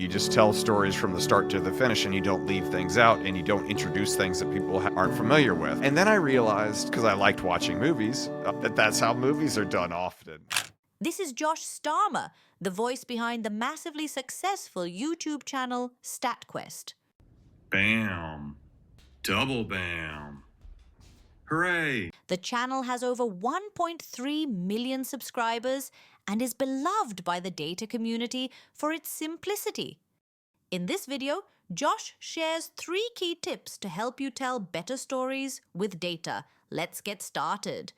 You just tell stories from the start to the finish, and you don't leave things out, and you don't introduce things that people aren't familiar with. And then I realized, because I liked watching movies, that that's how movies are done often. This is Josh Starmer, the voice behind the massively successful YouTube channel StatQuest. Bam. Double bam. Hooray! The channel has over 1.3 million subscribers and is beloved by the data community for its simplicity. In this video, Josh shares 3 key tips to help you tell better stories with data. Let's get started.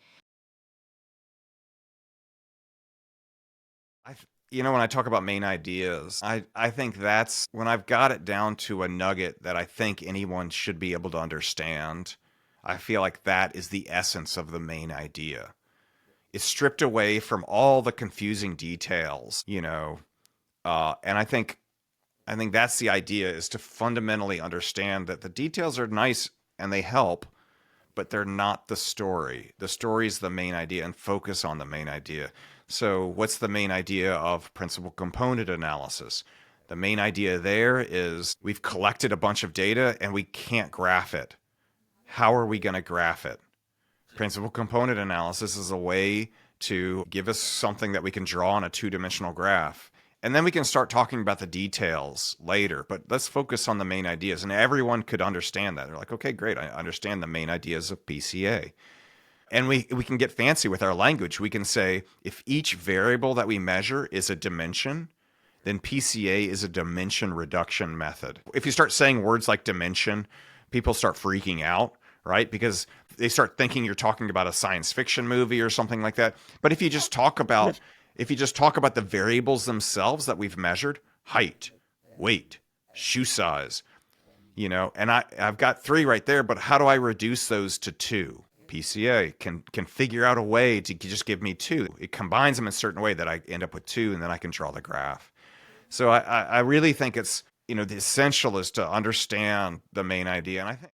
When I talk about main ideas, I think that's when I've got it down to a nugget that I think anyone should be able to understand. I feel like that is the essence of the main idea. It's stripped away from all the confusing details, and I think that's the idea, is to fundamentally understand that the details are nice and they help, but they're not the story. The story is the main idea, and focus on the main idea. So what's the main idea of principal component analysis? The main idea there is we've collected a bunch of data and we can't graph it. How are we going to graph it? Principal component analysis is a way to give us something that we can draw on a 2-dimensional graph. And then we can start talking about the details later, but let's focus on the main ideas. And everyone could understand that. They're like, okay, great, I understand the main ideas of PCA. And we can get fancy with our language. We can say, if each variable that we measure is a dimension, then PCA is a dimension reduction method. If you start saying words like dimension, people start freaking out, right? Because they start thinking you're talking about a science fiction movie or something like that. But if you just talk about the variables themselves that we've measured, height, weight, shoe size, and I've got 3 right there, but how do I reduce those to 2? PCA can figure out a way to just give me 2. It combines them in a certain way that I end up with 2, and then I can draw the graph. So I really think it's, the essential is to understand the main idea. And I think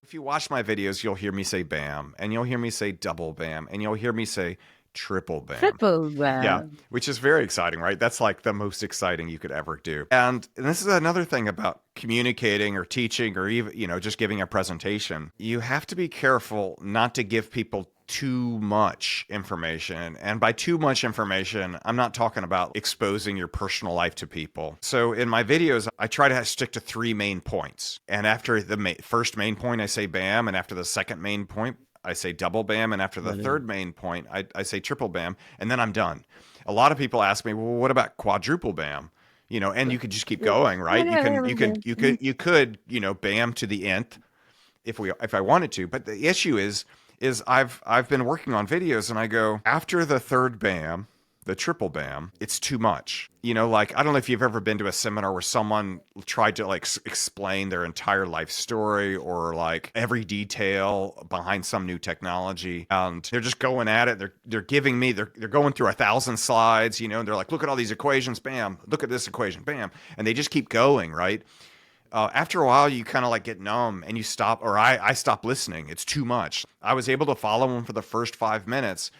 if you watch my videos, you'll hear me say BAM, and you'll hear me say double BAM, and you'll hear me say triple BAM. Triple BAM. Yeah, which is very exciting, right? That's like the most exciting you could ever do. And this is another thing about communicating or teaching or even, just giving a presentation. You have to be careful not to give people too much information. And by too much information, I'm not talking about exposing your personal life to people. So in my videos, I try to stick to 3 main points. And after the first main point, I say BAM. And after the second main point, I say double BAM, and after the third main point, I say triple BAM, and then I'm done. A lot of people ask me, well, what about quadruple BAM? And you could just keep going, right? You could, BAM to the nth if I wanted to. But the issue is I've been working on videos, and I go, after the third BAM, the triple BAM, it's too much. I don't know if you've ever been to a seminar where someone tried to explain their entire life story or every detail behind some new technology, and they're just going at it. They're going through 1,000 slides, and they're like, look at all these equations, bam, look at this equation, bam, and they just keep going, right? After a while, you kind of get numb and you stop, or I stop listening. It's too much. I was able to follow them for the first 5 minutes,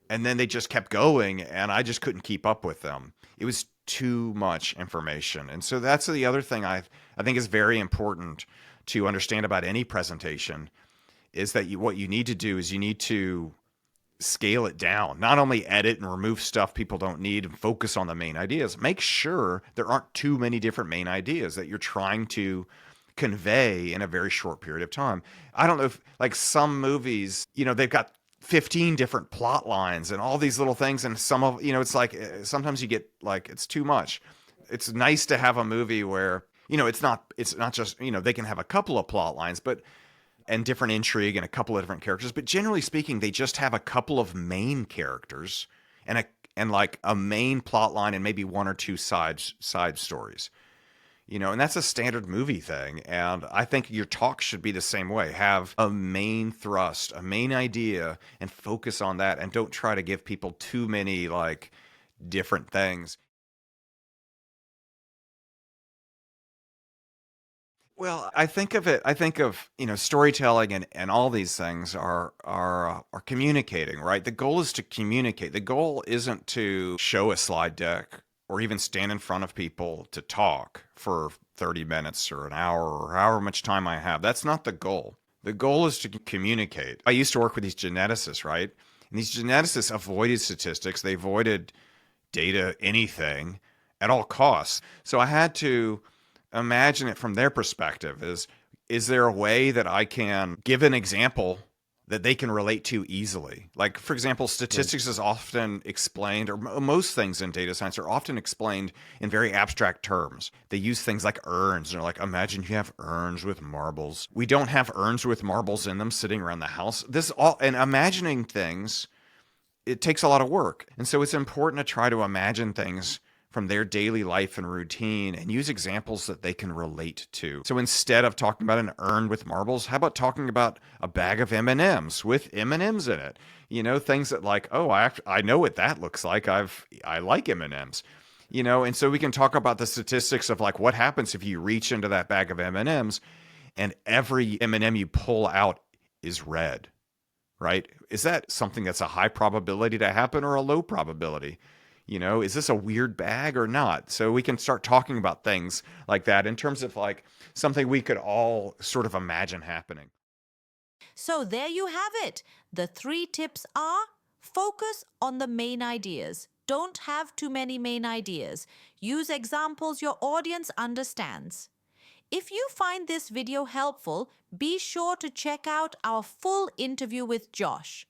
and then they just kept going, and I just couldn't keep up with them. It was too much information. And so that's the other thing I think is very important to understand about any presentation, is that what you need to do is you need to scale it down. Not only edit and remove stuff people don't need and focus on the main ideas. Make sure there aren't too many different main ideas that you're trying to convey in a very short period of time. I don't know if some movies, they've got 15 different plot lines and all these little things, and some of it's sometimes you get it's too much. It's nice to have a movie where it's not just they can have a couple of plot lines and different intrigue and a couple of different characters, but generally speaking, they just have a couple of main characters and a main plot line and maybe 1 or 2 side stories. And that's a standard movie thing. And I think your talk should be the same way. Have a main thrust, a main idea, and focus on that. And don't try to give people too many different things. Well, I think of storytelling and all these things are communicating, right? The goal is to communicate. The goal isn't to show a slide deck or even stand in front of people to talk for 30 minutes or an hour or however much time I have. That's not the goal. The goal is to communicate. I used to work with these geneticists, right? And these geneticists avoided statistics. They avoided data, anything at all costs. So I had to imagine it from their perspective. Is there a way that I can give an example that they can relate to easily? Like, for example, statistics is often explained, or most things in data science are often explained in very abstract terms. They use things like urns, and they're like, imagine you have urns with marbles. We don't have urns with marbles in them sitting around the house. This all, and imagining things, it takes a lot of work. And so it's important to try to imagine things from their daily life and routine and use examples that they can relate to. So instead of talking about an urn with marbles, how about talking about a bag of M&Ms with M&Ms in it? You know, things that like, oh, I know what that looks like. I like M&Ms. You know, and so we can talk about the statistics of like what happens if you reach into that bag of M&Ms and every M&M you pull out is red, right? Is that something that's a high probability to happen or a low probability? You know, is this a weird bag or not? So we can start talking about things like that in terms of like something we could all sort of imagine happening. So there you have it. The 3 tips are: focus on the main ideas. Don't have too many main ideas. Use examples your audience understands. If you find this video helpful, be sure to check out our full interview with Josh.